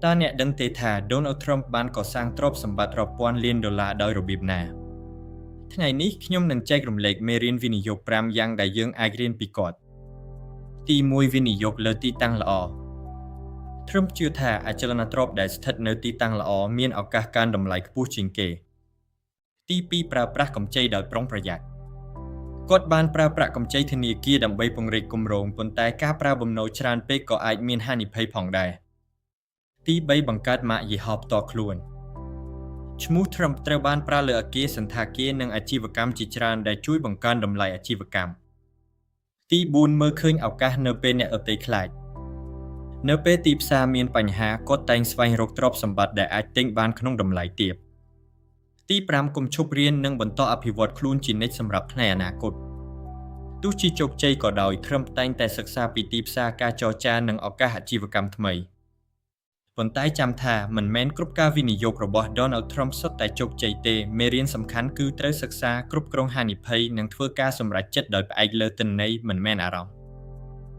តើអ្នកដឹងទេថា Donald Trump បានកសាងទ្រព្យសម្បត្តិរាប់ពាន់លានដុល្លារដោយរបៀបណា? ថ្ងៃនេះខ្ញុំនឹងចែករំលែកមេរៀនវិនិយោគ 5 យ៉ាងដែលយើងអាចរៀនពីគាត់ ទី1 វិនិយោគលើទីតាំងល្អ Trump ជឿថាអចលនទ្រព្យដែលស្ថិតនៅទីតាំងល្អមានឱកាសកើនតម្លៃខ្ពស់ជាងគេ ទី2 ប្រើប្រាស់កម្ចីដោយប្រុងប្រយ័ត្ន គាត់បានប្រើប្រាស់កម្ចីធនាគារដើម្បីពង្រីកគម្រោង ប៉ុន្តែការប្រើបំណុលច្រើនពេកក៏អាចមានហានិភ័យផងដែរ ទី3 បង្កើតម៉ាកយីហោផ្ទាល់ខ្លួន ឈ្មោះ Trump ត្រូវបានប្រើលើអគារសណ្ឋាគារនិងអាជីវកម្មជាច្រើនដែលជួយបង្កើនតម្លៃអាជីវកម្ម ទី4 មើលឃើញឱកាសនៅពេលអ្នកដទៃខ្លាច នៅពេលទីផ្សារមានបញ្ហាគាត់តែងស្វែងរកទ្រព្យសម្បត្តិដែលអាចទិញបានក្នុងតម្លៃទាប ទី5 កុំឈប់រៀននិងបន្តអភិវឌ្ឍខ្លួនជានិច្ចសម្រាប់ថ្ងៃអនាគត ទោះជាជោគជ័យក៏ដោយ Trump តែងតែសិក្សាពីទីផ្សារការចរចានិងឱកាសអាជីវកម្មថ្មី ប៉ុន្តែចាំថាមិនមែនគ្រប់ការវិនិយោគរបស់ Donald Trump សុទ្ធតែជោគជ័យទេ មេរៀនសំខាន់គឺត្រូវសិក្សាគ្រប់គ្រងហានិភ័យនិងធ្វើការសម្រេចចិត្តដោយផ្អែកលើទិន្នន័យមិនមែនអារម្មណ៍